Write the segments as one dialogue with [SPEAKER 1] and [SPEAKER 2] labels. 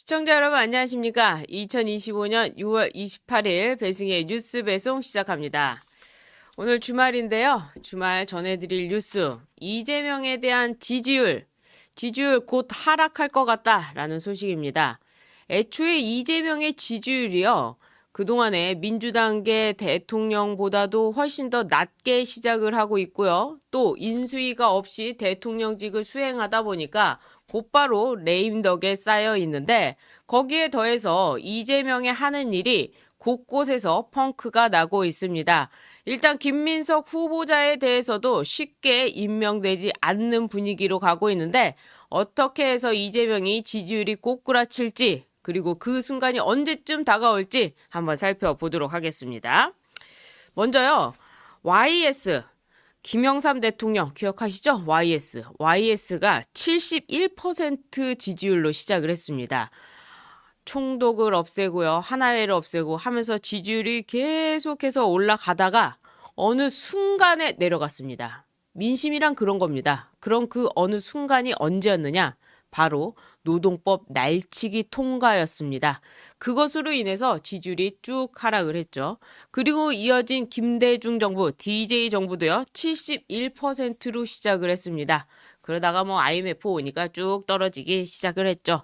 [SPEAKER 1] 시청자 여러분 안녕하십니까? 2025년 6월 28일 배승의 뉴스 배송 시작합니다. 오늘 주말인데요. 주말 전해드릴 뉴스, 이재명에 대한 지지율 곧 하락할 것 같다라는 소식입니다. 애초에 이재명의 지지율이요. 그동안에 민주당계 대통령보다도 훨씬 더 낮게 시작을 하고 있고요. 또 인수위가 없이 대통령직을 수행하다 보니까 곧바로 레임덕에 쌓여 있는데 거기에 더해서 이재명이 하는 일이 곳곳에서 펑크가 나고 있습니다. 일단 김민석 후보자에 대해서도 쉽게 임명되지 않는 분위기로 가고 있는데 어떻게 해서 이재명이 지지율이 꼬꾸라칠지 그리고 그 순간이 언제쯤 다가올지 한번 살펴보도록 하겠습니다. 먼저요. YS 김영삼 대통령 기억하시죠? YS가 71% 지지율로 시작을 했습니다. 총독을 없애고요. 하나회를 없애고 하면서 지지율이 계속해서 올라가다가 어느 순간에 내려갔습니다. 민심이란 그런 겁니다. 그럼 그 어느 순간이 언제였느냐? 바로 노동법 날치기 통과였습니다. 그것으로 인해서 지지율이 쭉 하락을 했죠. 그리고 이어진 김대중 정부, DJ 정부도요. 71%로 시작을 했습니다. 그러다가 IMF 오니까 쭉 떨어지기 시작을 했죠.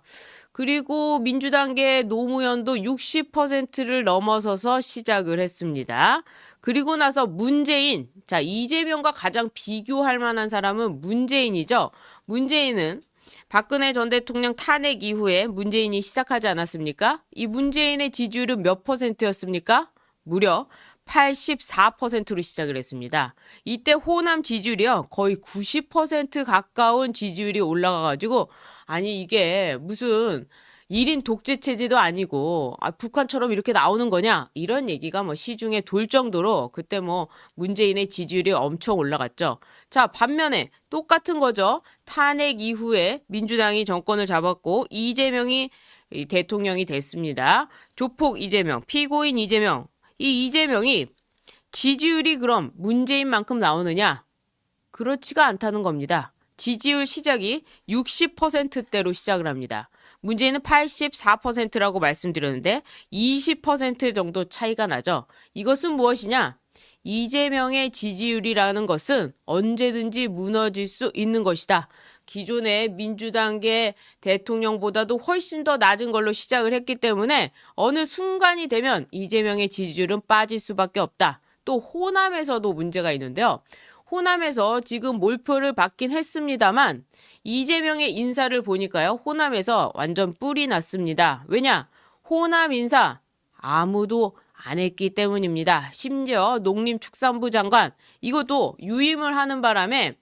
[SPEAKER 1] 그리고 민주당계 노무현도 60%를 넘어서서 시작을 했습니다. 그리고 나서 문재인, 이재명과 가장 비교할 만한 사람은 문재인이죠. 문재인은 박근혜 전 대통령 탄핵 이후에 문재인이 시작하지 않았습니까? 이 문재인의 지지율은 몇 %였습니까? 무려 84%로 시작을 했습니다. 이때 호남 지지율이요. 거의 90% 가까운 지지율이 올라가가지고 아니 이게 무슨 1인 독재 체제도 아니고 북한처럼 이렇게 나오는 거냐 이런 얘기가 시중에 돌 정도로 그때 문재인의 지지율이 엄청 올라갔죠. 자, 반면에 똑같은 거죠. 탄핵 이후에 민주당이 정권을 잡았고 이재명이 대통령이 됐습니다. 조폭 이재명, 피고인 이재명. 이 이재명이 지지율이 그럼 문재인만큼 나오느냐? 그렇지가 않다는 겁니다. 지지율 시작이 60%대로 시작을 합니다. 문재인은 84%라고 말씀드렸는데 20% 정도 차이가 나죠. 이것은 무엇이냐? 이재명의 지지율이라는 것은 언제든지 무너질 수 있는 것이다. 기존의 민주당계 대통령보다도 훨씬 더 낮은 걸로 시작을 했기 때문에 어느 순간이 되면 이재명의 지지율은 빠질 수밖에 없다. 또 호남에서도 문제가 있는데요. 호남에서 지금 몰표를 받긴 했습니다만 이재명의 인사를 보니까요. 호남에서 완전 뿔이 났습니다. 왜냐? 호남 인사 아무도 안 했기 때문입니다. 심지어 농림축산부 장관 이것도 유임을 하는 바람에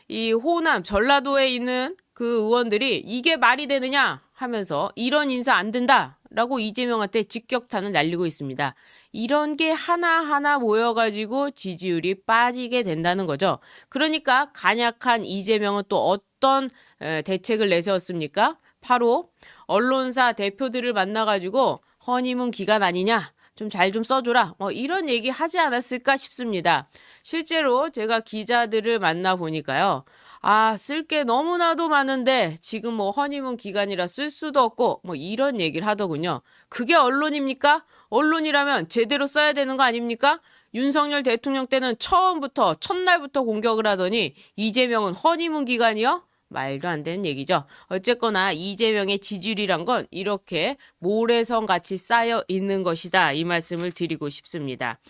[SPEAKER 1] 이 호남 전라도에 있는 그 의원들이 이게 말이 되느냐 하면서 이런 인사 안 된다라고 이재명한테 직격탄을 날리고 있습니다. 이런 게 하나하나 모여가지고 지지율이 빠지게 된다는 거죠. 그러니까 간약한 이재명은 또 어떤 대책을 내세웠습니까? 바로 언론사 대표들을 만나가지고 허니문 기간 아니냐? 좀 잘 좀 써줘라. 이런 얘기 하지 않았을까 싶습니다. 실제로 제가 기자들을 만나보니까요. 쓸 게 너무나도 많은데 지금 허니문 기간이라 쓸 수도 없고 이런 얘기를 하더군요. 그게 언론입니까? 언론이라면 제대로 써야 되는 거 아닙니까? 윤석열 대통령 때는 첫날부터 공격을 하더니 이재명은 허니문 기간이요? 말도 안 되는 얘기죠. 어쨌거나 이재명의 지지율이란 건 이렇게 모래성 같이 쌓여 있는 것이다. 이 말씀을 드리고 싶습니다.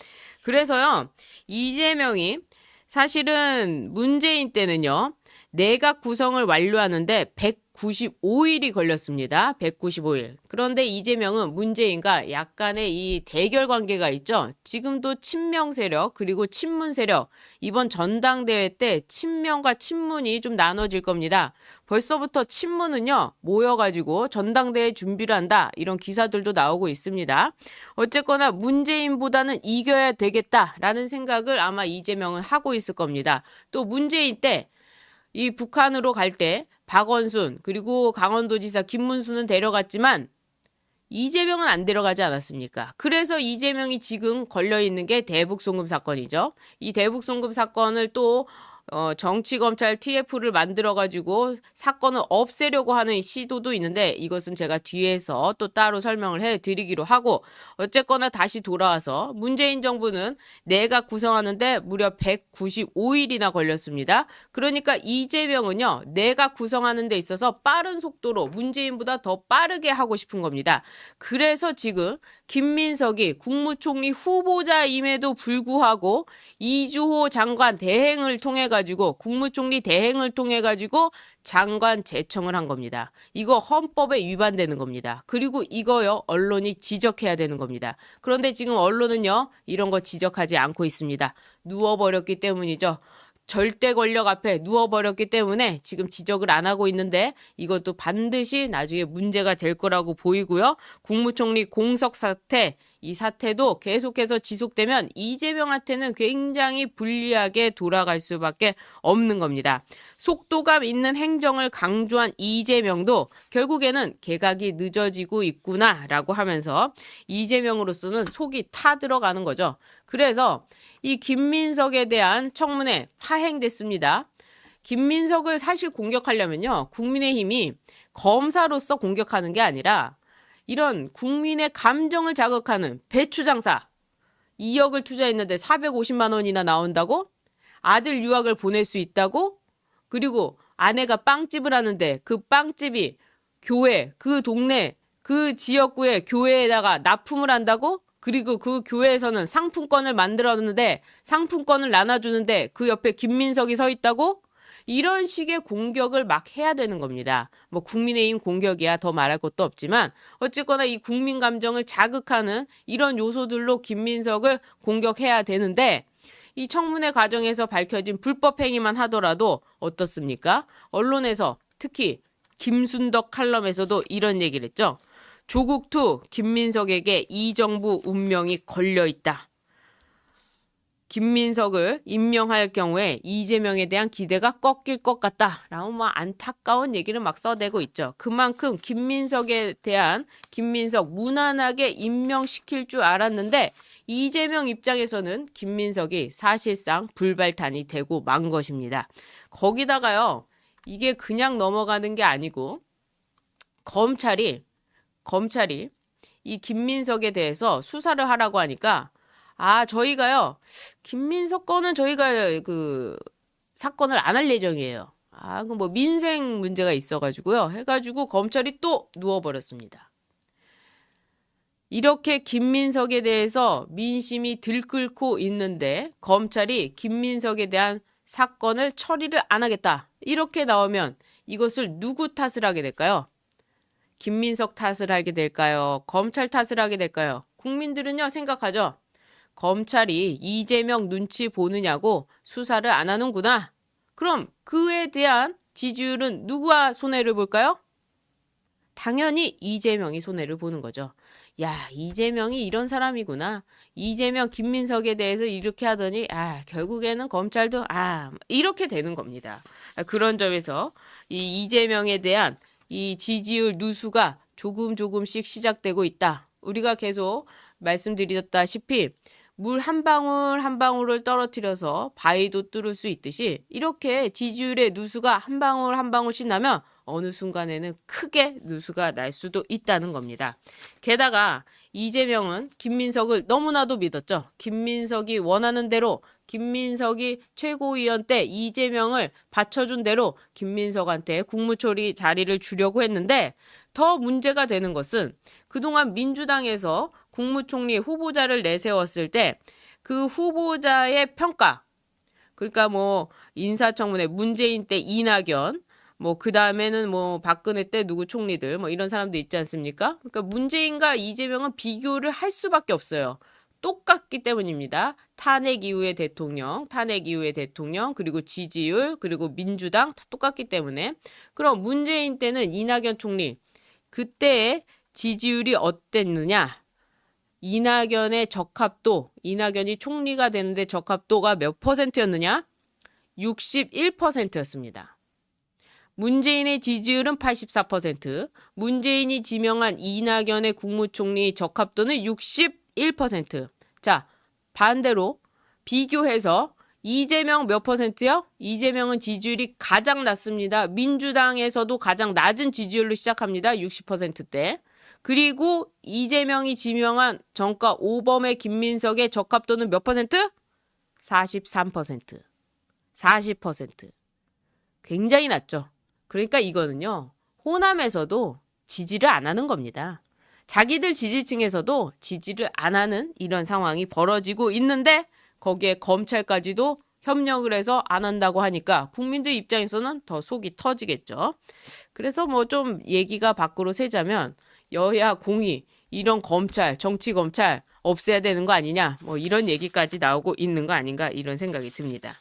[SPEAKER 1] 그래서요. 이재명이 사실은 문재인 때는요. 내각 구성을 완료하는데 195일이 걸렸습니다. 195일. 그런데 이재명은 문재인과 약간의 이 대결 관계가 있죠. 지금도 친명 세력 그리고 친문 세력. 이번 전당대회 때 친명과 친문이 좀 나눠질 겁니다. 벌써부터 친문은요. 모여가지고 전당대회 준비를 한다. 이런 기사들도 나오고 있습니다. 어쨌거나 문재인보다는 이겨야 되겠다라는 생각을 아마 이재명은 하고 있을 겁니다. 또 문재인 때 이 북한으로 갈 때 박원순 그리고 강원도지사 김문수는 데려갔지만 이재명은 안 데려가지 않았습니까? 그래서 이재명이 지금 걸려있는 게 대북송금 사건이죠. 이 대북송금 사건을 또 정치검찰 TF를 만들어가지고 사건을 없애려고 하는 시도도 있는데 이것은 제가 뒤에서 또 따로 설명을 해드리기로 하고 어쨌거나 다시 돌아와서 문재인 정부는 내각 구성하는데 무려 195일이나 걸렸습니다. 그러니까 이재명은요. 내각 구성하는 데 있어서 빠른 속도로 문재인보다 더 빠르게 하고 싶은 겁니다. 그래서 지금 김민석이 국무총리 후보자임에도 불구하고 이주호 장관 대행을 통해 가지고 국무총리 대행을 통해 가지고 장관 제청을 한 겁니다. 이거 헌법에 위반되는 겁니다. 그리고 이거요 언론이 지적해야 되는 겁니다. 그런데 지금 언론은요 이런 거 지적하지 않고 있습니다. 누워버렸기 때문이죠. 절대 권력 앞에 누워버렸기 때문에 지금 지적을 안 하고 있는데 이것도 반드시 나중에 문제가 될 거라고 보이고요. 국무총리 공석 사태, 이 사태도 계속해서 지속되면 이재명한테는 굉장히 불리하게 돌아갈 수밖에 없는 겁니다. 속도감 있는 행정을 강조한 이재명도 결국에는 개각이 늦어지고 있구나라고 하면서 이재명으로서는 속이 타들어가는 거죠. 그래서 이 김민석에 대한 청문회 파행됐습니다. 김민석을 사실 공격하려면요. 국민의힘이 검사로서 공격하는 게 아니라 이런 국민의 감정을 자극하는 배추장사 2억을 투자했는데 450만 원이나 나온다고? 아들 유학을 보낼 수 있다고? 그리고 아내가 빵집을 하는데 그 빵집이 교회, 그 동네, 그 지역구의 교회에다가 납품을 한다고? 그리고 그 교회에서는 상품권을 만들었는데 상품권을 나눠주는데 그 옆에 김민석이 서 있다고? 이런 식의 공격을 막 해야 되는 겁니다. 뭐 국민의힘 공격이야 더 말할 것도 없지만 어쨌거나 이 국민 감정을 자극하는 이런 요소들로 김민석을 공격해야 되는데 이 청문회 과정에서 밝혀진 불법 행위만 하더라도 어떻습니까? 언론에서 특히 김순덕 칼럼에서도 이런 얘기를 했죠. 조국2 김민석에게 이 정부 운명이 걸려있다. 김민석을 임명할 경우에 이재명에 대한 기대가 꺾일 것 같다라고 뭐 안타까운 얘기를 막 써대고 있죠. 그만큼 김민석에 대한 김민석 무난하게 임명시킬 줄 알았는데 이재명 입장에서는 김민석이 사실상 불발탄이 되고 만 것입니다. 거기다가요. 이게 그냥 넘어가는 게 아니고 검찰이 이 김민석에 대해서 수사를 하라고 하니까 저희가요 김민석 건은 저희가 그 사건을 안 할 예정이에요. 그 뭐 민생 문제가 있어가지고요 해가지고 검찰이 또 누워버렸습니다. 이렇게 김민석에 대해서 민심이 들끓고 있는데 검찰이 김민석에 대한 사건을 처리를 안 하겠다 이렇게 나오면 이것을 누구 탓을 하게 될까요? 김민석 탓을 하게 될까요? 검찰 탓을 하게 될까요? 국민들은요 생각하죠. 검찰이 이재명 눈치 보느냐고 수사를 안 하는구나. 그럼 그에 대한 지지율은 누가 손해를 볼까요? 당연히 이재명이 손해를 보는 거죠. 야, 이재명이 이런 사람이구나. 이재명, 김민석에 대해서 이렇게 하더니 결국에는 검찰도 이렇게 되는 겁니다. 그런 점에서 이 이재명에 대한 이 지지율 누수가 조금씩 시작되고 있다. 우리가 계속 말씀드렸다시피 물 한 방울 한 방울을 떨어뜨려서 바위도 뚫을 수 있듯이 이렇게 지지율의 누수가 한 방울 한 방울씩 나면 어느 순간에는 크게 누수가 날 수도 있다는 겁니다. 게다가 이재명은 김민석을 너무나도 믿었죠. 김민석이 원하는 대로 김민석이 최고위원 때 이재명을 받쳐준 대로 김민석한테 국무총리 자리를 주려고 했는데 더 문제가 되는 것은 그동안 민주당에서 국무총리 후보자를 내세웠을 때 그 후보자의 평가 그러니까 뭐 인사청문회 문재인 때 이낙연 그 다음에는 박근혜 때 누구 총리들 이런 사람도 있지 않습니까? 그러니까 문재인과 이재명은 비교를 할 수밖에 없어요. 똑같기 때문입니다. 탄핵 이후의 대통령, 그리고 지지율, 그리고 민주당 다 똑같기 때문에. 그럼 문재인 때는 이낙연 총리, 그때의 지지율이 어땠느냐? 이낙연의 적합도, 이낙연이 총리가 되는데 적합도가 몇 %였느냐? 61%였습니다. 문재인의 지지율은 84%, 문재인이 지명한 이낙연의 국무총리 적합도는 61%. 자, 반대로 비교해서 이재명 몇 %요? 이재명은 지지율이 가장 낮습니다. 민주당에서도 가장 낮은 지지율로 시작합니다. 60%대. 그리고 이재명이 지명한 정가 5범의 김민석의 적합도는 몇 %? 43%. 40%. 굉장히 낮죠. 그러니까 이거는요. 호남에서도 지지를 안 하는 겁니다. 자기들 지지층에서도 지지를 안 하는 이런 상황이 벌어지고 있는데 거기에 검찰까지도 협력을 해서 안 한다고 하니까 국민들 입장에서는 더 속이 터지겠죠. 그래서 뭐 좀 얘기가 밖으로 새자면 여야 공의 이런 검찰, 정치 검찰 없애야 되는 거 아니냐 뭐 이런 얘기까지 나오고 있는 거 아닌가 이런 생각이 듭니다.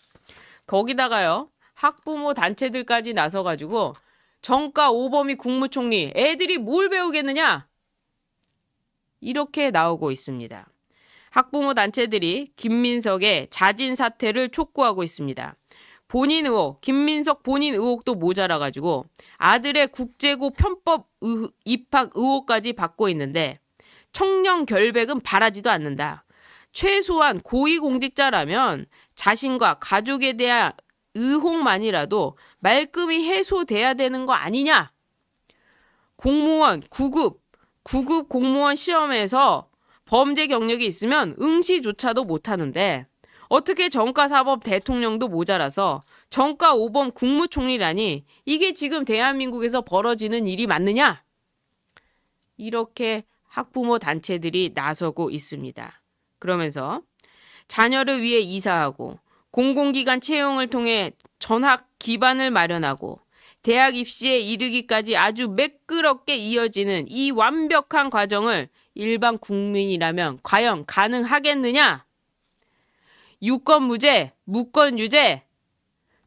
[SPEAKER 1] 거기다가요. 학부모 단체들까지 나서가지고 정가 5범위 국무총리 애들이 뭘 배우겠느냐 이렇게 나오고 있습니다. 학부모 단체들이 김민석의 자진 사퇴를 촉구하고 있습니다. 본인 의혹, 김민석 본인 의혹도 모자라가지고 아들의 국제고 편법 입학 의혹까지 받고 있는데 청렴 결백은 바라지도 않는다. 최소한 고위공직자라면 자신과 가족에 대한 의혹만이라도 말끔히 해소돼야 되는 거 아니냐? 공무원 9급 공무원 시험에서 범죄 경력이 있으면 응시조차도 못하는데 어떻게 정가사법 대통령도 모자라서 정가 5범 국무총리라니 이게 지금 대한민국에서 벌어지는 일이 맞느냐? 이렇게 학부모 단체들이 나서고 있습니다. 그러면서 자녀를 위해 이사하고 공공기관 채용을 통해 전학 기반을 마련하고 대학 입시에 이르기까지 아주 매끄럽게 이어지는 이 완벽한 과정을 일반 국민이라면 과연 가능하겠느냐? 유권 무죄, 무권 유죄,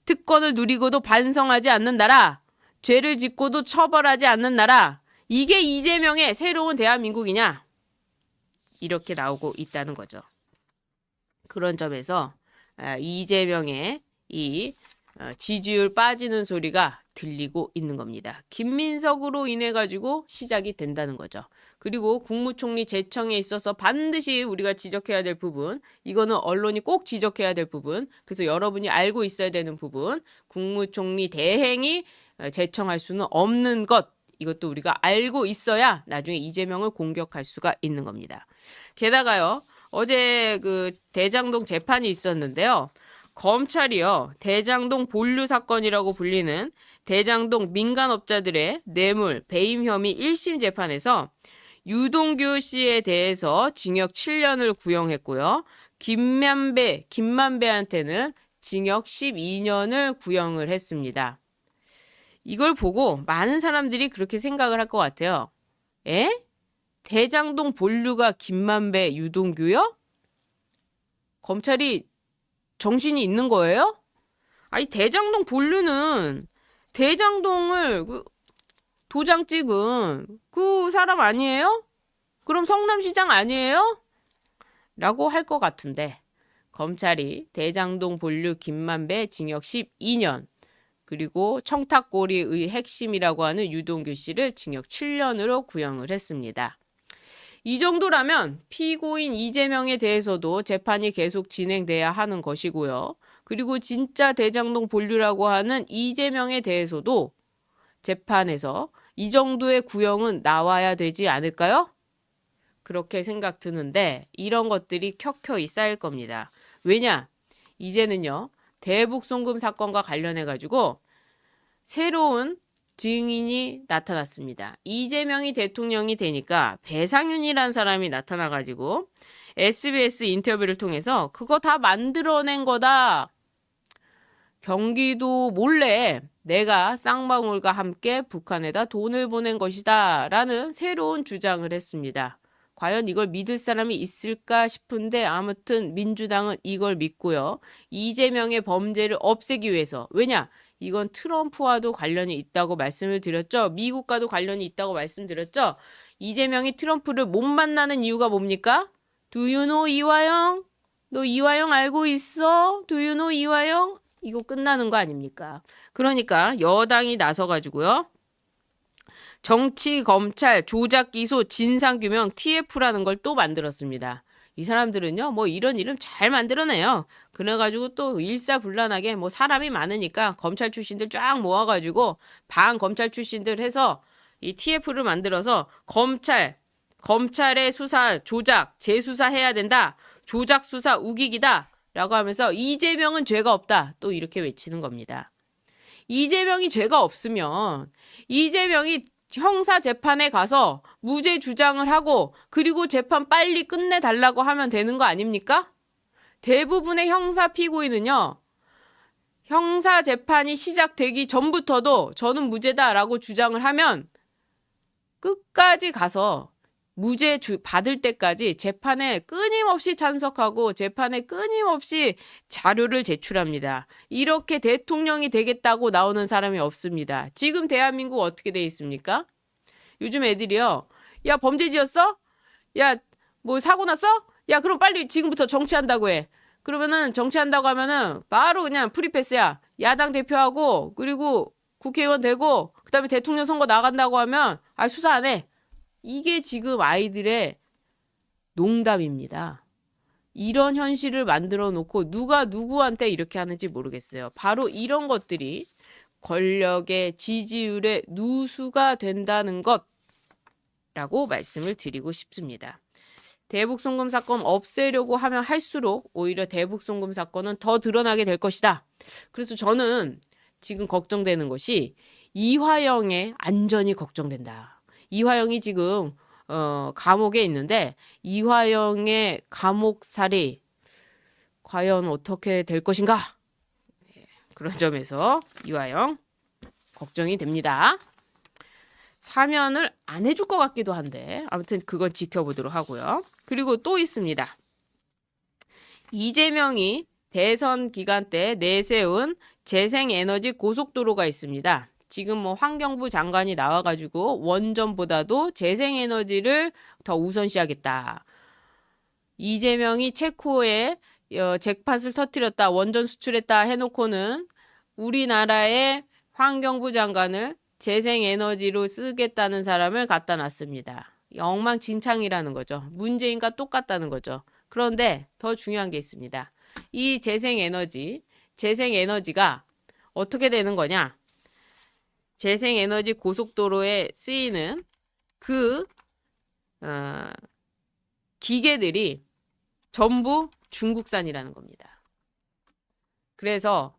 [SPEAKER 1] 특권을 누리고도 반성하지 않는 나라, 죄를 짓고도 처벌하지 않는 나라, 이게 이재명의 새로운 대한민국이냐? 이렇게 나오고 있다는 거죠. 그런 점에서 이재명의 이 지지율 빠지는 소리가 들리고 있는 겁니다. 김민석으로 인해 가지고 시작이 된다는 거죠. 그리고 국무총리 제청에 있어서 반드시 우리가 지적해야 될 부분, 이거는 언론이 꼭 지적해야 될 부분, 그래서 여러분이 알고 있어야 되는 부분, 국무총리 대행이 제청할 수는 없는 것, 이것도 우리가 알고 있어야 나중에 이재명을 공격할 수가 있는 겁니다. 게다가요, 어제 그 대장동 재판이 있었는데요. 검찰이요, 대장동 본류 사건이라고 불리는 대장동 민간업자들의 뇌물, 배임 혐의 1심 재판에서 유동규 씨에 대해서 징역 7년을 구형했고요. 김만배한테는 징역 12년을 구형을 했습니다. 이걸 보고 많은 사람들이 그렇게 생각을 할 것 같아요. 에? 대장동 본류가 김만배, 유동규요? 검찰이 정신이 있는 거예요? 아니 대장동 본류는 대장동을 도장 찍은 그 사람 아니에요? 그럼 성남시장 아니에요? 라고 할 것 같은데 검찰이 대장동 본류 김만배 징역 12년 그리고 청탁고리의 핵심이라고 하는 유동규 씨를 징역 7년으로 구형을 했습니다. 이 정도라면 피고인 이재명에 대해서도 재판이 계속 진행돼야 하는 것이고요. 그리고 진짜 대장동 본류라고 하는 이재명에 대해서도 재판에서 이 정도의 구형은 나와야 되지 않을까요? 그렇게 생각 드는데 이런 것들이 켜켜이 쌓일 겁니다. 왜냐? 이제는요. 대북 송금 사건과 관련해가지고 새로운 증인이 나타났습니다. 이재명이 대통령이 되니까 배상윤이라는 사람이 나타나가지고 SBS 인터뷰를 통해서 그거 다 만들어낸 거다. 경기도 몰래 내가 쌍방울과 함께 북한에다 돈을 보낸 것이다. 라는 새로운 주장을 했습니다. 과연 이걸 믿을 사람이 있을까 싶은데 아무튼 민주당은 이걸 믿고요. 이재명의 범죄를 없애기 위해서. 왜냐? 이건 트럼프와도 관련이 있다고 말씀을 드렸죠. 미국과도 관련이 있다고 말씀드렸죠. 이재명이 트럼프를 못 만나는 이유가 뭡니까? Do you know 이화영? 너 이화영 알고 있어? Do you know 이화영? 이거 끝나는 거 아닙니까? 그러니까 여당이 나서가지고요. 정치, 검찰, 조작 기소, 진상규명 TF라는 걸 또 만들었습니다. 이 사람들은요, 뭐 이런 이름 잘 만들어내요. 그래가지고 또 일사불란하게 뭐 사람이 많으니까 검찰 출신들 쫙 모아가지고 반 검찰 출신들 해서 이 TF를 만들어서 검찰의 수사 조작, 재수사해야 된다. 조작 수사 우기기다. 라고 하면서 이재명은 죄가 없다. 또 이렇게 외치는 겁니다. 이재명이 죄가 없으면 이재명이 형사 재판에 가서 무죄 주장을 하고 그리고 재판 빨리 끝내달라고 하면 되는 거 아닙니까? 대부분의 형사 피고인은요. 형사 재판이 시작되기 전부터도 저는 무죄다라고 주장을 하면 끝까지 가서 무죄 받을 때까지 재판에 끊임없이 참석하고 재판에 끊임없이 자료를 제출합니다. 이렇게 대통령이 되겠다고 나오는 사람이 없습니다. 지금 대한민국 어떻게 돼 있습니까? 요즘 애들이요. 야, 범죄 지었어? 야, 뭐 사고 났어? 야, 그럼 빨리 지금부터 정치한다고 해. 그러면은 정치한다고 하면은 바로 그냥 프리패스야. 야당 대표하고 그리고 국회의원 되고 그다음에 대통령 선거 나간다고 하면 수사 안 해. 이게 지금 아이들의 농담입니다. 이런 현실을 만들어 놓고 누가 누구한테 이렇게 하는지 모르겠어요. 바로 이런 것들이 권력의 지지율의 누수가 된다는 것라고 말씀을 드리고 싶습니다. 대북송금 사건 없애려고 하면 할수록 오히려 대북송금 사건은 더 드러나게 될 것이다. 그래서 저는 지금 걱정되는 것이 이화영의 안전이 걱정된다. 이화영이 지금 감옥에 있는데 이화영의 감옥살이 과연 어떻게 될 것인가? 그런 점에서 이화영 걱정이 됩니다. 사면을 안 해줄 것 같기도 한데 아무튼 그건 지켜보도록 하고요. 그리고 또 있습니다. 이재명이 대선 기간 때 내세운 재생에너지 고속도로가 있습니다. 지금 뭐 환경부 장관이 나와가지고 원전보다도 재생에너지를 더 우선시하겠다. 이재명이 체코에 잭팟을 터뜨렸다, 원전 수출했다 해놓고는 우리나라의 환경부 장관을 재생에너지로 쓰겠다는 사람을 갖다 놨습니다. 엉망진창이라는 거죠. 문재인과 똑같다는 거죠. 그런데 더 중요한 게 있습니다. 이 재생에너지가 어떻게 되는 거냐? 재생에너지 고속도로에 쓰이는 그 기계들이 전부 중국산이라는 겁니다. 그래서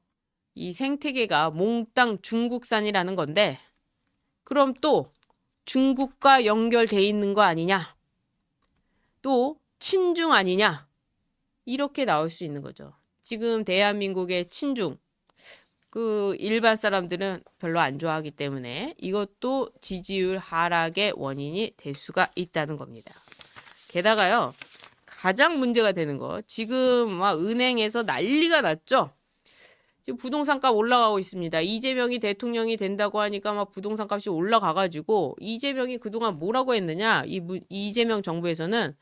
[SPEAKER 1] 이 생태계가 몽땅 중국산이라는 건데 그럼 또 중국과 연결돼 있는 거 아니냐? 또 친중 아니냐? 이렇게 나올 수 있는 거죠. 지금 대한민국의 친중 일반 사람들은 별로 안 좋아하기 때문에 이것도 지지율 하락의 원인이 될 수가 있다는 겁니다. 게다가요, 가장 문제가 되는 거, 지금 막 은행에서 난리가 났죠? 지금 부동산 값 올라가고 있습니다. 이재명이 대통령이 된다고 하니까 막 부동산 값이 올라가가지고 이재명이 그동안 뭐라고 했느냐? 이재명 정부에서는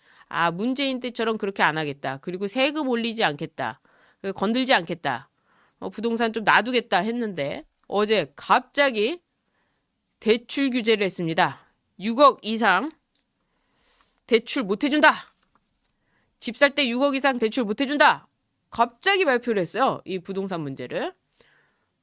[SPEAKER 1] 문재인 때처럼 그렇게 안 하겠다. 그리고 세금 올리지 않겠다. 건들지 않겠다. 부동산 좀 놔두겠다 했는데 어제 갑자기 대출 규제를 했습니다. 6억 이상 대출 못 해준다. 집 살 때 6억 이상 대출 못 해준다. 갑자기 발표를 했어요. 이 부동산 문제를.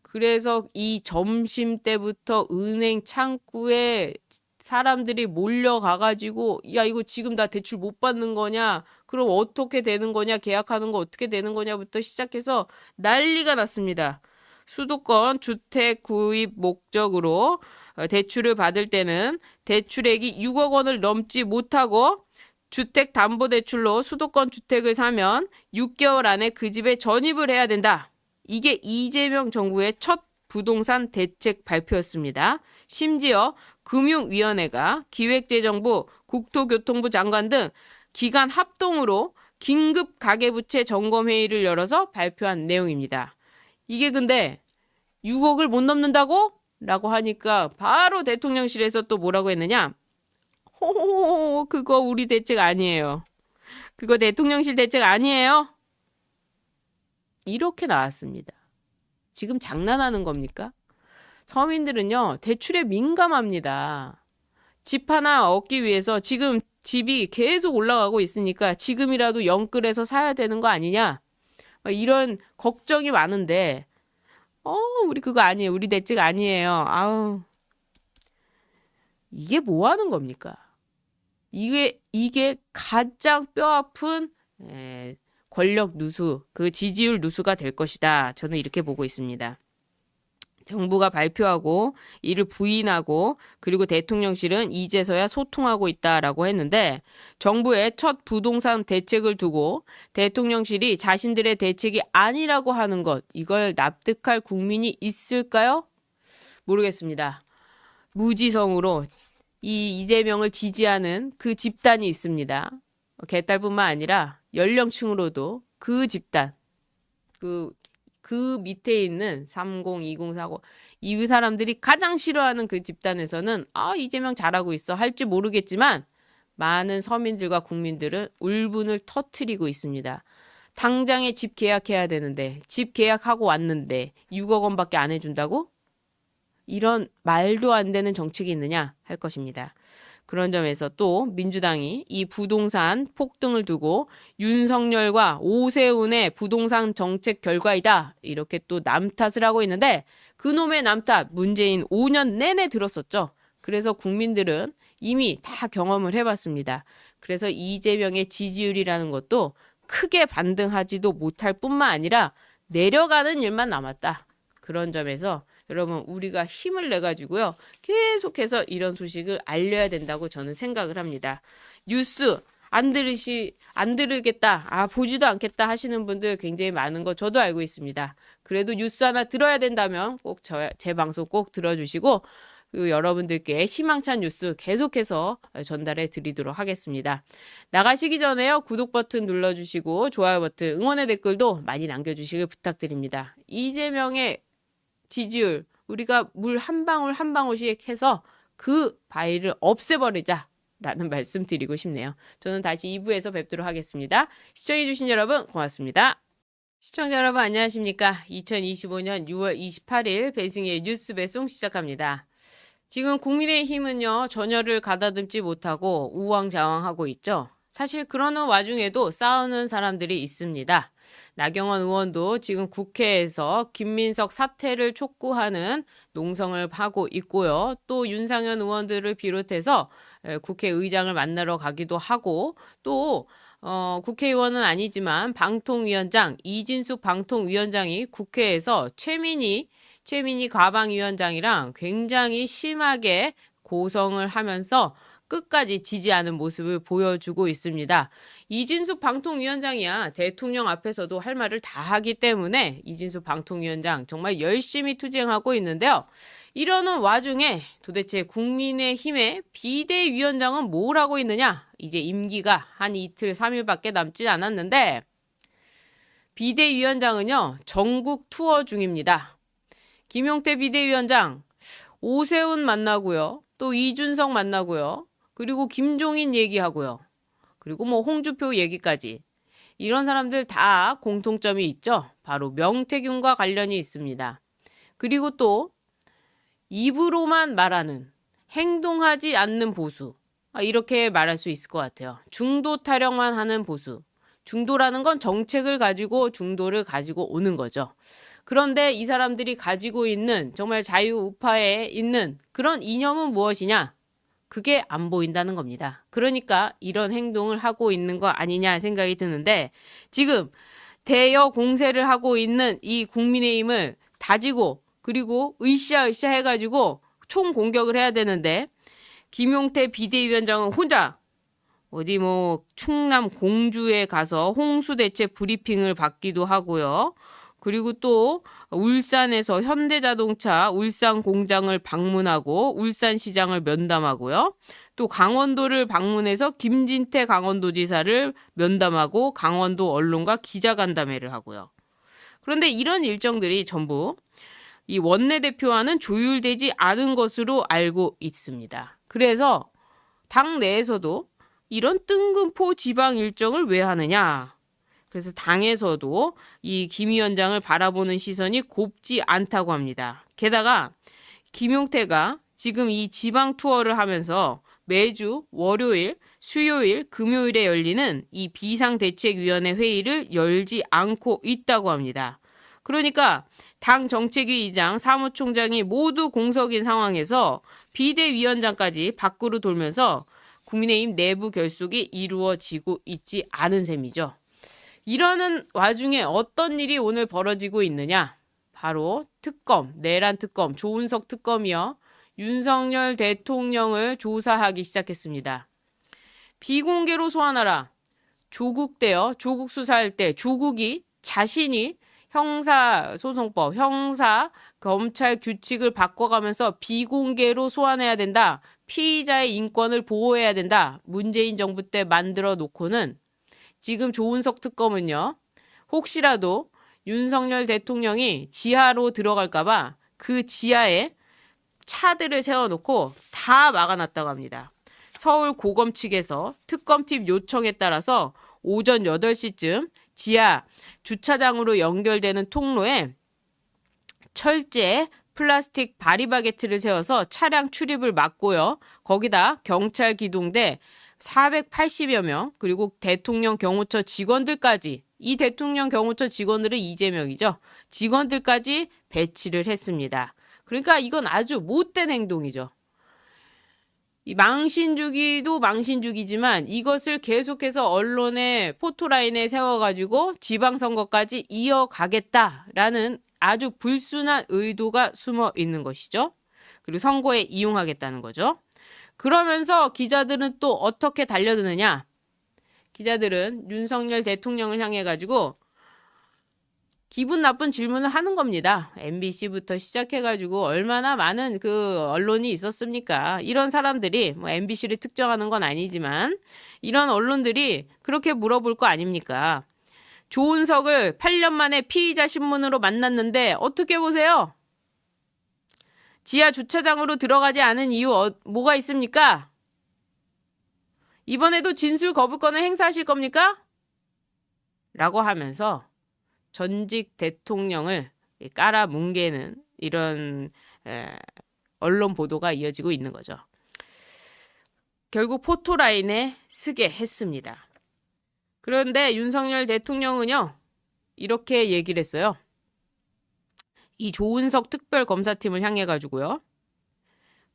[SPEAKER 1] 그래서 이 점심 때부터 은행 창구에 사람들이 몰려가가지고 야 이거 지금 나 대출 못 받는 거냐? 그럼 어떻게 되는 거냐? 계약하는 거 어떻게 되는 거냐부터 시작해서 난리가 났습니다. 수도권 주택 구입 목적으로 대출을 받을 때는 대출액이 6억 원을 넘지 못하고 주택담보대출로 수도권 주택을 사면 6개월 안에 그 집에 전입을 해야 된다. 이게 이재명 정부의 첫 부동산 대책 발표였습니다. 심지어 금융위원회가 기획재정부, 국토교통부 장관 등 기관 합동으로 긴급 가계부채 점검회의를 열어서 발표한 내용입니다. 이게 근데 6억을 못 넘는다고? 라고 하니까 바로 대통령실에서 또 뭐라고 했느냐? 호호호, 그거 우리 대책 아니에요. 그거 대통령실 대책 아니에요. 이렇게 나왔습니다. 지금 장난하는 겁니까? 서민들은요, 대출에 민감합니다. 집 하나 얻기 위해서 지금 집이 계속 올라가고 있으니까 지금이라도 영끌해서 사야 되는 거 아니냐? 이런 걱정이 많은데, 우리 그거 아니에요. 우리 대책 아니에요. 아우, 이게 뭐 하는 겁니까? 이게 가장 뼈아픈 권력 누수, 그 지지율 누수가 될 것이다. 저는 이렇게 보고 있습니다. 정부가 발표하고 이를 부인하고 그리고 대통령실은 이제서야 소통하고 있다라고 했는데 정부의 첫 부동산 대책을 두고 대통령실이 자신들의 대책이 아니라고 하는 것, 이걸 납득할 국민이 있을까요? 모르겠습니다. 무지성으로 이 이재명을 지지하는 그 집단이 있습니다. 개딸뿐만 아니라 연령층으로도 그 집단, 그 밑에 있는 30, 20, 40, 이 사람들이 가장 싫어하는 그 집단에서는 이재명 잘하고 있어 할지 모르겠지만 많은 서민들과 국민들은 울분을 터뜨리고 있습니다. 당장에 집 계약해야 되는데 집 계약하고 왔는데 6억 원밖에 안 해준다고? 이런 말도 안 되는 정책이 있느냐 할 것입니다. 그런 점에서 또 민주당이 이 부동산 폭등을 두고 윤석열과 오세훈의 부동산 정책 결과이다. 이렇게 또 남탓을 하고 있는데 그놈의 남탓 문재인 5년 내내 들었었죠. 그래서 국민들은 이미 다 경험을 해봤습니다. 그래서 이재명의 지지율이라는 것도 크게 반등하지도 못할 뿐만 아니라 내려가는 일만 남았다. 그런 점에서 여러분 우리가 힘을 내가지고요. 계속해서 이런 소식을 알려야 된다고 저는 생각을 합니다. 뉴스 안 들으겠다, 보지도 않겠다 하시는 분들 굉장히 많은 거 저도 알고 있습니다. 그래도 뉴스 하나 들어야 된다면 꼭 제 방송 꼭 들어주시고 그리고 여러분들께 희망찬 뉴스 계속해서 전달해 드리도록 하겠습니다. 나가시기 전에요. 구독 버튼 눌러주시고 좋아요 버튼, 응원의 댓글도 많이 남겨주시길 부탁드립니다. 이재명의 지지율, 우리가 물 한 방울 한 방울씩 해서 그 바위를 없애버리자라는 말씀 드리고 싶네요. 저는 다시 2부에서 뵙도록 하겠습니다. 시청해주신 여러분 고맙습니다. 시청자 여러분 안녕하십니까? 2025년 6월 28일 배승희의 뉴스 배송 시작합니다. 지금 국민의힘은요 전열을 가다듬지 못하고 우왕좌왕하고 있죠. 사실 그러는 와중에도 싸우는 사람들이 있습니다. 나경원 의원도 지금 국회에서 김민석 사퇴를 촉구하는 농성을 하고 있고요. 또 윤상현 의원들을 비롯해서 국회의장을 만나러 가기도 하고 또 국회의원은 아니지만 방통위원장 이진숙 방통위원장이 국회에서 최민희 가방위원장이랑 굉장히 심하게 고성을 하면서 끝까지 지지하는 모습을 보여주고 있습니다. 이진숙 방통위원장이야 대통령 앞에서도 할 말을 다 하기 때문에 이진숙 방통위원장 정말 열심히 투쟁하고 있는데요. 이러는 와중에 도대체 국민의힘의 비대위원장은 뭘 하고 있느냐? 이제 임기가 한 이틀, 3일밖에 남지 않았는데 비대위원장은요 전국 투어 중입니다. 김용태 비대위원장 오세훈 만나고요. 또 이준석 만나고요. 그리고 김종인 얘기하고요. 그리고 홍준표 얘기까지. 이런 사람들 다 공통점이 있죠. 바로 명태균과 관련이 있습니다. 그리고 또 입으로만 말하는 행동하지 않는 보수. 이렇게 말할 수 있을 것 같아요. 중도 타령만 하는 보수. 중도라는 건 정책을 가지고 중도를 가지고 오는 거죠. 그런데 이 사람들이 가지고 있는 정말 자유우파에 있는 그런 이념은 무엇이냐? 그게 안 보인다는 겁니다. 그러니까 이런 행동을 하고 있는 거 아니냐 생각이 드는데 지금 대여 공세를 하고 있는 이 국민의힘을 다지고 그리고 으쌰으쌰 해가지고 총 공격을 해야 되는데 김용태 비대위원장은 혼자 어디 충남 공주에 가서 홍수 대책 브리핑을 받기도 하고요. 그리고 또 울산에서 현대자동차 울산 공장을 방문하고 울산시장을 면담하고요. 또 강원도를 방문해서 김진태 강원도지사를 면담하고 강원도 언론과 기자간담회를 하고요. 그런데 이런 일정들이 전부 이 원내대표와는 조율되지 않은 것으로 알고 있습니다. 그래서 당 내에서도 이런 뜬금포 지방 일정을 왜 하느냐? 그래서 당에서도 이 김 위원장을 바라보는 시선이 곱지 않다고 합니다. 게다가 김용태가 지금 이 지방 투어를 하면서 매주 월요일 수요일, 금요일에 열리는 이 비상대책위원회 회의를 열지 않고 있다고 합니다. 그러니까 당 정책위 의장, 사무총장이 모두 공석인 상황에서 비대위원장까지 밖으로 돌면서 국민의힘 내부 결속이 이루어지고 있지 않은 셈이죠. 이러는 와중에 어떤 일이 오늘 벌어지고 있느냐? 바로 특검, 내란 특검, 조은석 특검이요. 윤석열 대통령을 조사하기 시작했습니다. 비공개로 소환하라. 조국 때요. 조국 수사할 때 조국이 자신이 형사소송법, 형사 검찰 규칙을 바꿔가면서 비공개로 소환해야 된다. 피의자의 인권을 보호해야 된다. 문재인 정부 때 만들어 놓고는 지금 조은석 특검은요. 혹시라도 윤석열 대통령이 지하로 들어갈까봐 그 지하에 차들을 세워놓고 다 막아놨다고 합니다. 서울 고검 측에서 특검팀 요청에 따라서 오전 8시쯤 지하 주차장으로 연결되는 통로에 철제 플라스틱 바리바게트를 세워서 차량 출입을 막고요. 거기다 경찰 기동대 480여 명 그리고 대통령 경호처 직원들까지 이 대통령 경호처 직원들은 이재명이죠. 직원들까지 배치를 했습니다. 그러니까 이건 아주 못된 행동이죠. 이 망신주기도 망신주기지만 이것을 계속해서 언론의 포토라인에 세워가지고 지방선거까지 이어가겠다라는 아주 불순한 의도가 숨어 있는 것이죠. 그리고 선거에 이용하겠다는 거죠. 그러면서 기자들은 또 어떻게 달려드느냐? 기자들은 윤석열 대통령을 향해 가지고 기분 나쁜 질문을 하는 겁니다. MBC부터 시작해가지고 얼마나 많은 그 언론이 있었습니까? 이런 사람들이 뭐 MBC를 특정하는 건 아니지만 이런 언론들이 그렇게 물어볼 거 아닙니까? 조은석을 8년 만에 피의자 신문으로 만났는데 어떻게 보세요? 지하 주차장으로 들어가지 않은 이유 뭐가 있습니까? 이번에도 진술 거부권을 행사하실 겁니까? 라고 하면서 전직 대통령을 깔아뭉개는 이런 언론 보도가 이어지고 있는 거죠. 결국 포토라인에 쓰게 했습니다. 그런데 윤석열 대통령은요. 이렇게 얘기를 했어요. 이 조은석 특별검사팀을 향해 가지고요.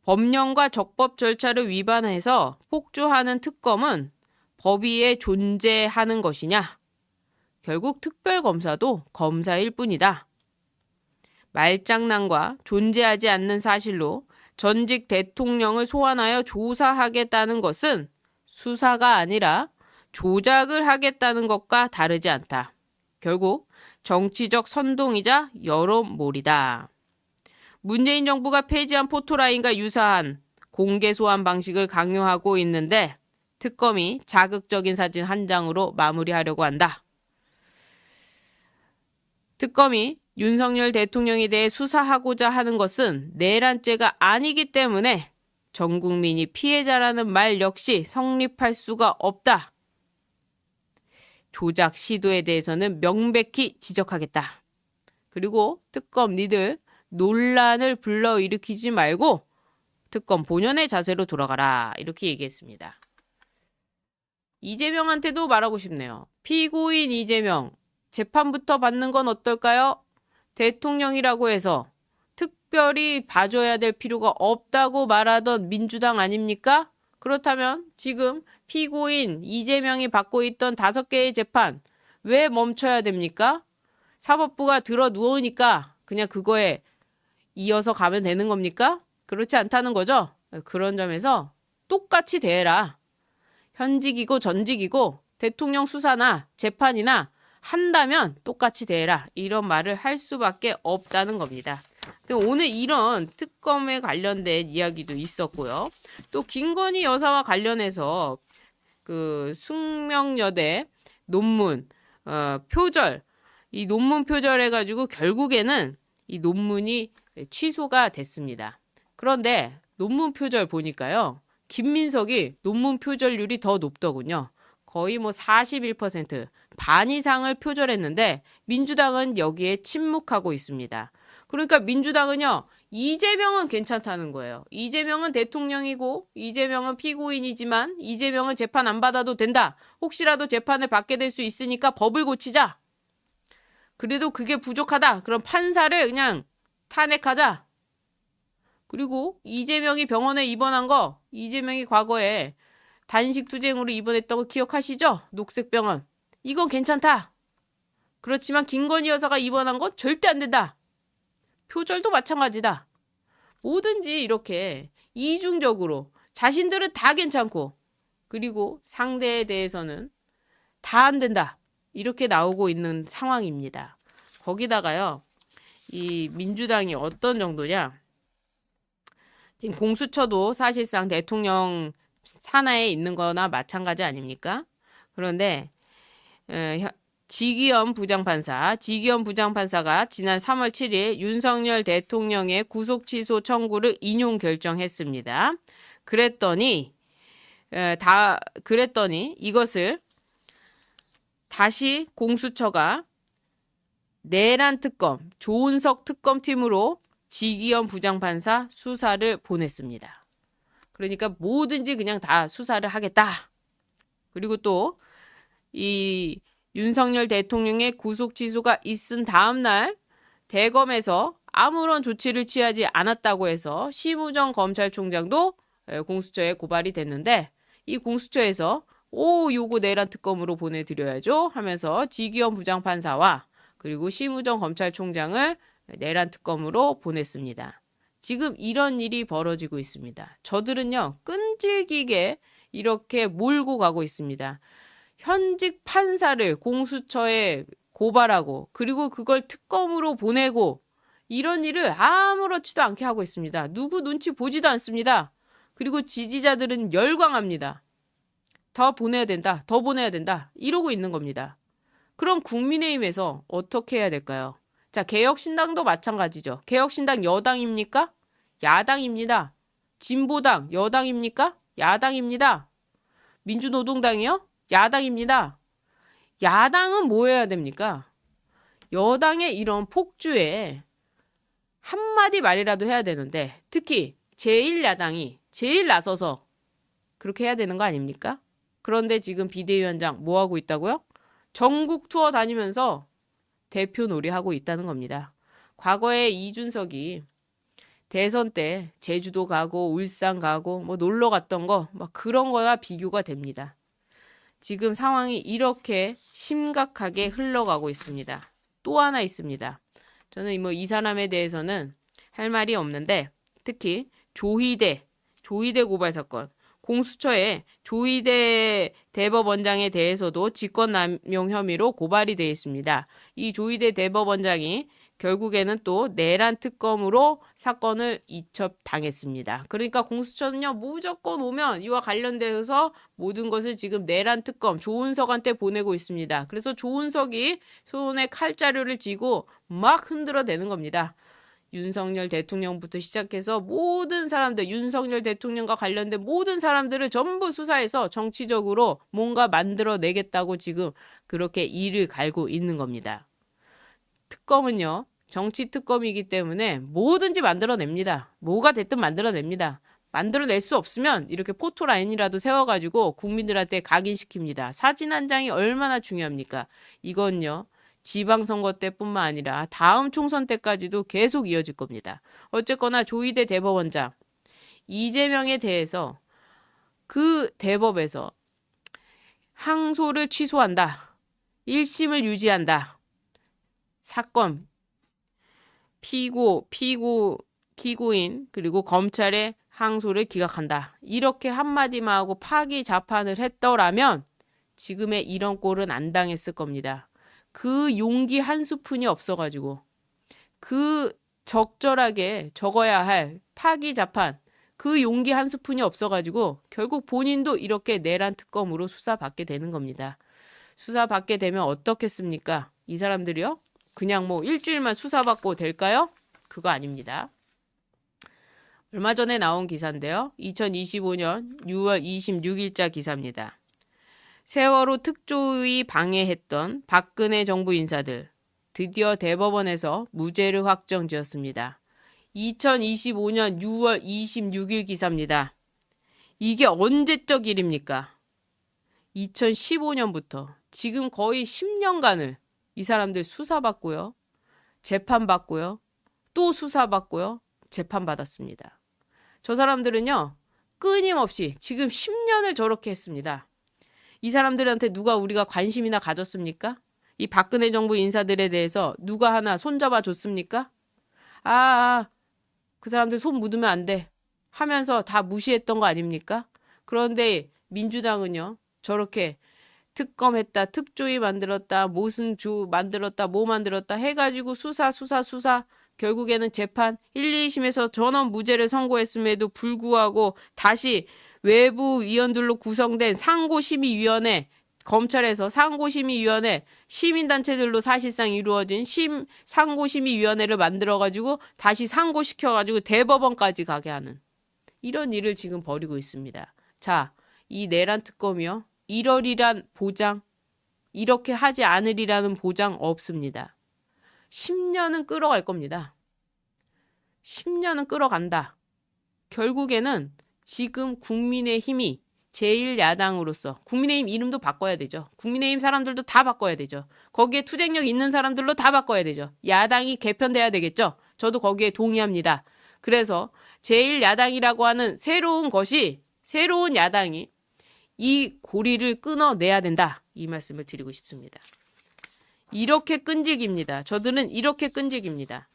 [SPEAKER 1] 법령과 적법 절차를 위반해서 폭주하는 특검은 법위에 존재하는 것이냐? 결국 특별검사도 검사일 뿐이다. 말장난과 존재하지 않는 사실로 전직 대통령을 소환하여 조사하겠다는 것은 수사가 아니라 조작을 하겠다는 것과 다르지 않다. 결국 정치적 선동이자 여론몰이다. 문재인 정부가 폐지한 포토라인과 유사한 공개 소환 방식을 강요하고 있는데 특검이 자극적인 사진 한 장으로 마무리하려고 한다. 특검이 윤석열 대통령에 대해 수사하고자 하는 것은 내란죄가 아니기 때문에 전 국민이 피해자라는 말 역시 성립할 수가 없다. 조작 시도에 대해서는 명백히 지적하겠다. 그리고 특검 니들 논란을 불러일으키지 말고 특검 본연의 자세로 돌아가라. 이렇게 얘기했습니다. 이재명한테도 말하고 싶네요. 피고인 이재명. 재판부터 받는 건 어떨까요? 대통령이라고 해서 특별히 봐줘야 될 필요가 없다고 말하던 민주당 아닙니까? 그렇다면 지금 피고인 이재명이 받고 있던 5개의 재판 왜 멈춰야 됩니까? 사법부가 들어 누우니까 그냥 그거에 이어서 가면 되는 겁니까? 그렇지 않다는 거죠? 그런 점에서 똑같이 대해라. 현직이고 전직이고 대통령 수사나 재판이나 한다면 똑같이 대해라. 이런 말을 할 수밖에 없다는 겁니다. 오늘 이런 특검에 관련된 이야기도 있었고요. 또 김건희 여사와 관련해서 그 숙명여대 논문 표절, 이 논문 표절해가지고 결국에는 이 논문이 취소가 됐습니다. 그런데 논문 표절 보니까요. 김민석이 논문 표절률이 더 높더군요. 거의 뭐 41%, 반 이상을 표절했는데 민주당은 여기에 침묵하고 있습니다. 그러니까 민주당은요, 이재명은 괜찮다는 거예요. 이재명은 대통령이고 이재명은 피고인이지만 이재명은 재판 안 받아도 된다. 혹시라도 재판을 받게 될 수 있으니까 법을 고치자. 그래도 그게 부족하다. 그럼 판사를 그냥 탄핵하자. 그리고 이재명이 병원에 입원한 거, 이재명이 과거에 단식투쟁으로 입원했던 거 기억하시죠? 녹색병원. 이건 괜찮다. 그렇지만 김건희 여사가 입원한 건 절대 안 된다. 표절도 마찬가지다. 뭐든지 이렇게 이중적으로 자신들은 다 괜찮고 그리고 상대에 대해서는 다 안 된다. 이렇게 나오고 있는 상황입니다. 거기다가요. 이 민주당이 어떤 정도냐. 지금 공수처도 사실상 대통령 산하에 있는 거나 마찬가지 아닙니까? 그런데 지기현 부장판사가 지난 3월 7일 윤석열 대통령의 구속 취소 청구를 인용 결정했습니다. 그랬더니 이것을 다시 공수처가 내란 특검, 조은석 특검팀으로 지기현 부장판사 수사를 보냈습니다. 그러니까 뭐든지 그냥 다 수사를 하겠다. 그리고 또 이 윤석열 대통령의 구속 취소가 있은 다음 날 대검에서 아무런 조치를 취하지 않았다고 해서 심우정 검찰총장도 공수처에 고발이 됐는데 이 공수처에서 요거 내란 특검으로 보내드려야죠 하면서 지기현 부장판사와 그리고 심우정 검찰총장을 내란 특검으로 보냈습니다. 지금 이런 일이 벌어지고 있습니다. 저들은요, 끈질기게 이렇게 몰고 가고 있습니다. 현직 판사를 공수처에 고발하고 그리고 그걸 특검으로 보내고 이런 일을 아무렇지도 않게 하고 있습니다. 누구 눈치 보지도 않습니다. 그리고 지지자들은 열광합니다. 더 보내야 된다. 더 보내야 된다. 이러고 있는 겁니다. 그럼 국민의힘에서 어떻게 해야 될까요? 자, 개혁신당도 마찬가지죠. 개혁신당 여당입니까? 야당입니다. 진보당 여당입니까? 야당입니다. 민주노동당이요? 야당입니다. 야당은 뭐 해야 됩니까? 여당의 이런 폭주에 한마디 말이라도 해야 되는데 특히 제1야당이 제일 나서서 그렇게 해야 되는 거 아닙니까? 그런데 지금 비대위원장 뭐 하고 있다고요? 전국 투어 다니면서 대표 놀이하고 있다는 겁니다. 과거에 이준석이 대선 때 제주도 가고 울산 가고 뭐 놀러 갔던 거 막 그런 거나 비교가 됩니다. 지금 상황이 이렇게 심각하게 흘러가고 있습니다. 또 하나 있습니다. 저는 뭐 이 사람에 대해서는 할 말이 없는데 특히 조희대 고발 사건 공수처에 조희대 대법원장에 대해서도 직권남용 혐의로 고발이 되어 있습니다. 이 조희대 대법원장이 결국에는 또 내란 특검으로 사건을 이첩당했습니다. 그러니까 공수처는요, 무조건 오면 이와 관련돼서 모든 것을 지금 내란 특검 조은석한테 보내고 있습니다. 그래서 조은석이 손에 칼자루를 쥐고 막 흔들어대는 겁니다. 윤석열 대통령부터 시작해서 모든 사람들, 윤석열 대통령과 관련된 모든 사람들을 전부 수사해서 정치적으로 뭔가 만들어내겠다고 지금 그렇게 이를 갈고 있는 겁니다. 특검은요, 정치 특검이기 때문에 뭐든지 만들어냅니다. 뭐가 됐든 만들어냅니다. 만들어낼 수 없으면 이렇게 포토라인이라도 세워가지고 국민들한테 각인시킵니다. 사진 한 장이 얼마나 중요합니까? 이건요, 지방선거 때뿐만 아니라 다음 총선 때까지도 계속 이어질 겁니다. 어쨌거나 조희대 대법원장, 이재명에 대해서 그 대법에서 항소를 취소한다. 1심을 유지한다. 사건, 피고인, 그리고 검찰의 항소를 기각한다. 이렇게 한마디만 하고 파기자판을 했더라면 지금의 이런 꼴은 안 당했을 겁니다. 그 용기 한 스푼이 없어가지고 그 적절하게 적어야 할 파기자판 그 용기 한 스푼이 없어가지고 결국 본인도 이렇게 내란 특검으로 수사받게 되는 겁니다. 수사받게 되면 어떻겠습니까? 이 사람들이요? 그냥 뭐 일주일만 수사받고 될까요? 그거 아닙니다. 얼마 전에 나온 기사인데요. 2025년 6월 26일자 기사입니다. 세월호 특조위 방해했던 박근혜 정부 인사들, 드디어 대법원에서 무죄를 확정지었습니다. 2025년 6월 26일 기사입니다. 이게 언제적 일입니까? 2015년부터 지금 거의 10년간을 이 사람들 수사받고요. 재판받고요. 또 수사받고요. 재판받았습니다. 저 사람들은요. 끊임없이 지금 10년을 저렇게 했습니다. 이 사람들한테 누가 우리가 관심이나 가졌습니까? 이 박근혜 정부 인사들에 대해서 누가 하나 손잡아 줬습니까? 그 사람들 손 묻으면 안 돼 하면서 다 무시했던 거 아닙니까? 그런데 민주당은요. 저렇게 특검했다, 특조위 만들었다, 무슨 조 만들었다, 뭐 만들었다 해가지고 수사 결국에는 재판 1, 2심에서 전원 무죄를 선고했음에도 불구하고 다시 외부 위원들로 구성된 상고심의위원회, 검찰에서 상고심의위원회, 시민단체들로 사실상 이루어진 상고심의위원회를 만들어가지고 다시 상고시켜가지고 대법원까지 가게 하는 이런 일을 지금 벌이고 있습니다. 자, 이 내란 특검이요. 1월이란 보장, 이렇게 하지 않으리라는 보장 없습니다. 10년은 끌어갈 겁니다. 10년은 끌어간다. 결국에는 지금 국민의힘이 제1야당으로서 국민의힘 이름도 바꿔야 되죠. 국민의힘 사람들도 다 바꿔야 되죠. 거기에 투쟁력 있는 사람들로 다 바꿔야 되죠. 야당이 개편돼야 되겠죠. 저도 거기에 동의합니다. 그래서 제1야당이라고 하는 새로운 야당이 이 고리를 끊어내야 된다. 이 말씀을 드리고 싶습니다. 이렇게 끈질깁니다. 저들은 이렇게 끈질깁니다.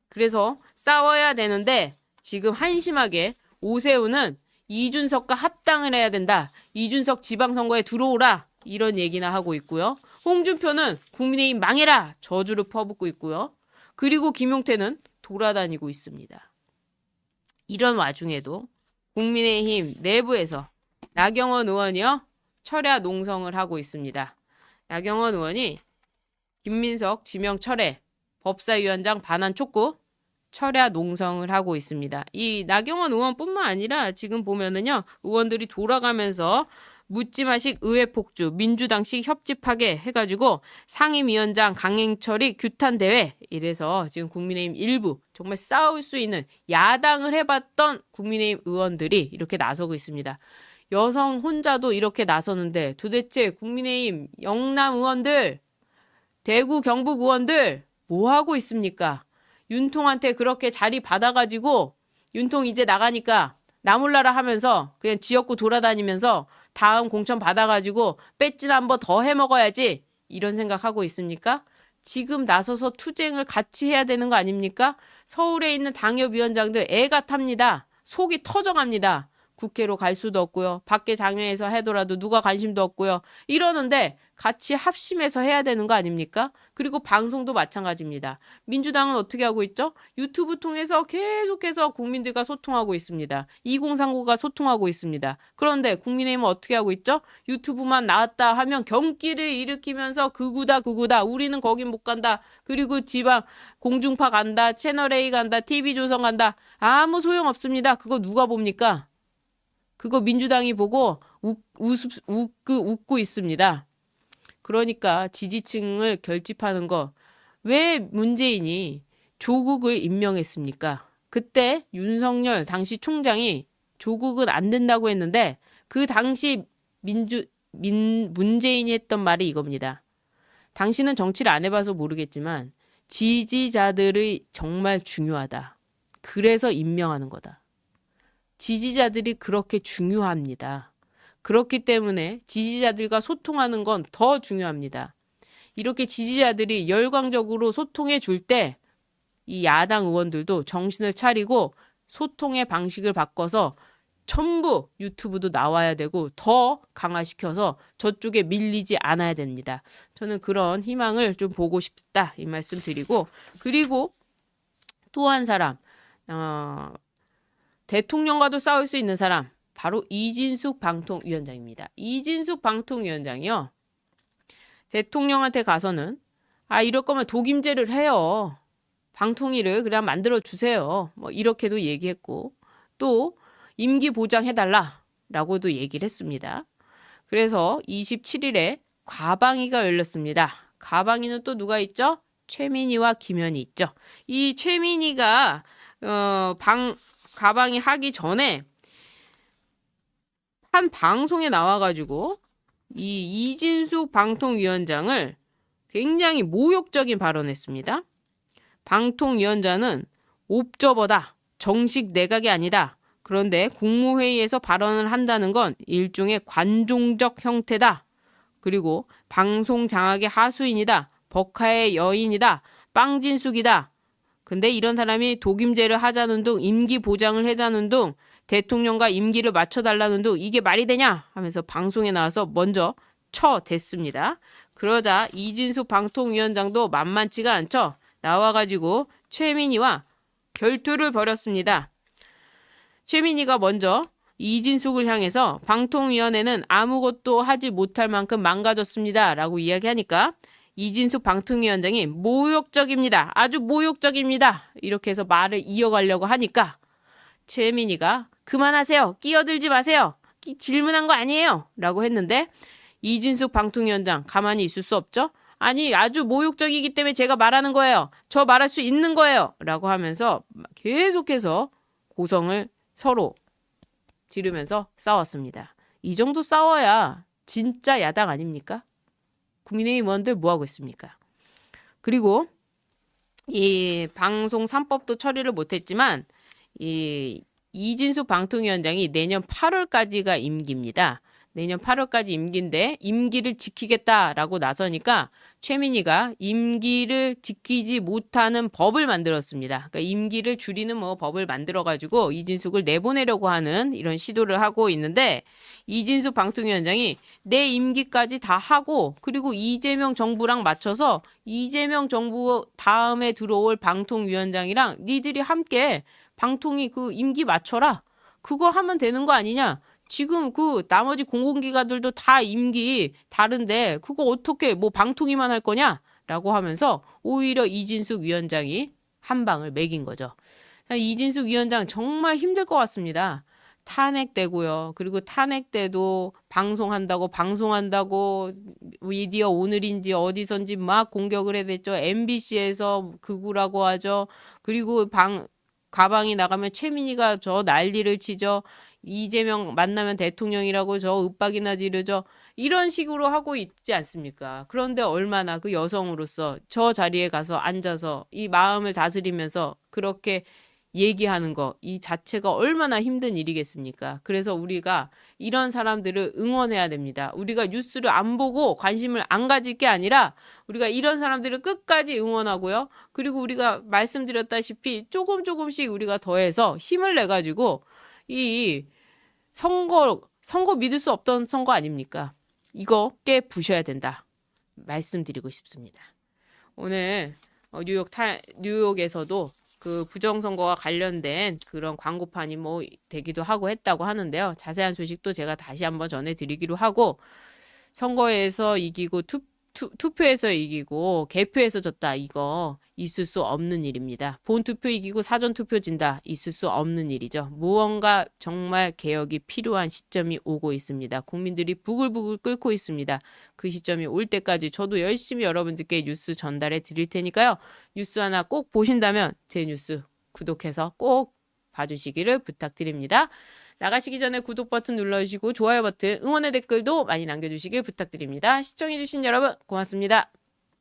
[SPEAKER 1] 그래서 싸워야 되는데 지금 한심하게 오세훈은 이준석과 합당을 해야 된다. 이준석 지방선거에 들어오라. 이런 얘기나 하고 있고요. 홍준표는 국민의힘 망해라. 저주를 퍼붓고 있고요. 그리고 김용태는 돌아다니고 있습니다. 이런 와중에도 국민의힘 내부에서 나경원 의원이요. 철야 농성을 하고 있습니다. 나경원 의원이 김민석 지명 철회, 법사위원장 반환 촉구, 철야 농성을 하고 있습니다. 이 나경원 의원뿐만 아니라 지금 보면은요. 의원들이 돌아가면서 묻지마식 의회폭주, 민주당식 협치 파괴 해가지고 상임위원장 강행철이 규탄대회 이래서 지금 국민의힘 일부 정말 싸울 수 있는 야당을 해봤던 국민의힘 의원들이 이렇게 나서고 있습니다. 여성 혼자도 이렇게 나서는데 도대체 국민의힘 영남 의원들, 대구 경북 의원들 뭐 하고 있습니까? 윤통한테 그렇게 자리 받아가지고 윤통 이제 나가니까 나 몰라라 하면서 그냥 지역구 돌아다니면서 다음 공천 받아가지고 배진 한번 더 해먹어야지 이런 생각하고 있습니까? 지금 나서서 투쟁을 같이 해야 되는 거 아닙니까? 서울에 있는 당협위원장들 애가 탑니다. 속이 터져갑니다. 국회로 갈 수도 없고요. 밖에 장외에서 하더라도 누가 관심도 없고요. 이러는데 같이 합심해서 해야 되는 거 아닙니까? 그리고 방송도 마찬가지입니다. 민주당은 어떻게 하고 있죠? 유튜브 통해서 계속해서 국민들과 소통하고 있습니다. 2039가 소통하고 있습니다. 그런데 국민의힘은 어떻게 하고 있죠? 유튜브만 나왔다 하면 경기를 일으키면서 극우다 우리는 거긴 못 간다. 그리고 지방 공중파 간다. 채널A 간다. TV조선 간다. 아무 소용없습니다. 그거 누가 봅니까? 그거 민주당이 보고 웃고 있습니다. 그러니까 지지층을 결집하는 거 왜 문재인이 조국을 임명했습니까? 그때 윤석열 당시 총장이 조국은 안 된다고 했는데 그 당시 문재인이 했던 말이 이겁니다. 당신은 정치를 안 해봐서 모르겠지만 지지자들이 정말 중요하다. 그래서 임명하는 거다. 지지자들이 그렇게 중요합니다. 그렇기 때문에 지지자들과 소통하는 건 더 중요합니다. 이렇게 지지자들이 열광적으로 소통해 줄 때 이 야당 의원들도 정신을 차리고 소통의 방식을 바꿔서 전부 유튜브도 나와야 되고 더 강화시켜서 저쪽에 밀리지 않아야 됩니다. 저는 그런 희망을 좀 보고 싶다 이 말씀 드리고 그리고 또 한 사람 대통령과도 싸울 수 있는 사람 바로 이진숙 방통위원장입니다. 이진숙 방통위원장이요. 대통령한테 가서는 이럴 거면 독임제를 해요. 방통위를 그냥 만들어 주세요. 뭐 이렇게도 얘기했고 또 임기 보장해달라라고도 얘기를 했습니다. 그래서 27일에 과방위가 열렸습니다. 과방위는 또 누가 있죠? 최민희와 김현희 있죠. 이 최민희가 가방이 하기 전에 한 방송에 나와가지고 이 이진숙 방통위원장을 굉장히 모욕적인 발언했습니다. 방통위원장은 옵저버다. 정식 내각이 아니다. 그런데 국무회의에서 발언을 한다는 건 일종의 관종적 형태다. 그리고 방송 장악의 하수인이다. 법카의 여인이다. 빵진숙이다. 근데 이런 사람이 독임제를 하자는 둥 임기 보장을 해자는 둥 대통령과 임기를 맞춰달라는 둥 이게 말이 되냐 하면서 방송에 나와서 먼저 쳐댔습니다. 그러자 이진숙 방통위원장도 만만치가 않죠. 나와가지고 최민희와 결투를 벌였습니다. 최민희가 먼저 이진숙을 향해서 방통위원회는 아무것도 하지 못할 만큼 망가졌습니다. 라고 이야기하니까 이진숙 방통위원장이 모욕적입니다. 아주 모욕적입니다. 이렇게 해서 말을 이어가려고 하니까 최민희가 그만하세요. 끼어들지 마세요. 질문한 거 아니에요. 라고 했는데 이진숙 방통위원장 가만히 있을 수 없죠. 아니 아주 모욕적이기 때문에 제가 말하는 거예요. 저 말할 수 있는 거예요. 라고 하면서 계속해서 고성을 서로 지르면서 싸웠습니다. 이 정도 싸워야 진짜 야당 아닙니까? 국민의힘 의원들 뭐하고 있습니까? 그리고 이 방송 3법도 처리를 못했지만 이 이진숙 방통위원장이 내년 8월까지가 임기입니다. 내년 8월까지 임기인데 임기를 지키겠다라고 나서니까 최민희가 임기를 지키지 못하는 법을 만들었습니다. 그러니까 임기를 줄이는 법을 만들어가지고 이진숙을 내보내려고 하는 이런 시도를 하고 있는데 이진숙 방통위원장이 내 임기까지 다 하고 그리고 이재명 정부랑 맞춰서 이재명 정부 다음에 들어올 방통위원장이랑 니들이 함께 방통위 그 임기 맞춰라. 그거 하면 되는 거 아니냐. 지금 그 나머지 공공기관들도 다 임기 다른데 그거 어떻게 방통위만 할 거냐? 라고 하면서 오히려 이진숙 위원장이 한 방을 매긴 거죠. 이진숙 위원장 정말 힘들 것 같습니다. 탄핵되고요. 그리고 탄핵 때도 방송한다고 미디어 오늘인지 어디선지 막 공격을 해댔죠. MBC에서 극우라고 하죠. 그리고 가방이 나가면 최민희가 저 난리를 치죠. 이재명 만나면 대통령이라고 저 윽박이나 지르죠. 이런 식으로 하고 있지 않습니까? 그런데 얼마나 그 여성으로서 저 자리에 가서 앉아서 이 마음을 다스리면서 그렇게 얘기하는 거, 이 자체가 얼마나 힘든 일이겠습니까? 그래서 우리가 이런 사람들을 응원해야 됩니다. 우리가 뉴스를 안 보고 관심을 안 가질 게 아니라 우리가 이런 사람들을 끝까지 응원하고요. 그리고 우리가 말씀드렸다시피 조금씩 우리가 더해서 힘을 내가지고 이 선거 믿을 수 없던 선거 아닙니까? 이거 깨 부셔야 된다. 말씀드리고 싶습니다. 오늘 뉴욕에서도 그 부정선거와 관련된 그런 광고판이 되기도 하고 했다고 하는데요. 자세한 소식도 제가 다시 한번 전해드리기로 하고 선거에서 이기고 투표에서 이기고 개표에서 졌다. 이거 있을 수 없는 일입니다. 본투표 이기고 사전투표 진다. 있을 수 없는 일이죠. 무언가 정말 개혁이 필요한 시점이 오고 있습니다. 국민들이 부글부글 끓고 있습니다. 그 시점이 올 때까지 저도 열심히 여러분들께 뉴스 전달해 드릴 테니까요. 뉴스 하나 꼭 보신다면 제 뉴스 구독해서 꼭 봐주시기를 부탁드립니다. 나가시기 전에 구독 버튼 눌러주시고 좋아요 버튼, 응원의 댓글도 많이 남겨주시길 부탁드립니다. 시청해주신 여러분 고맙습니다.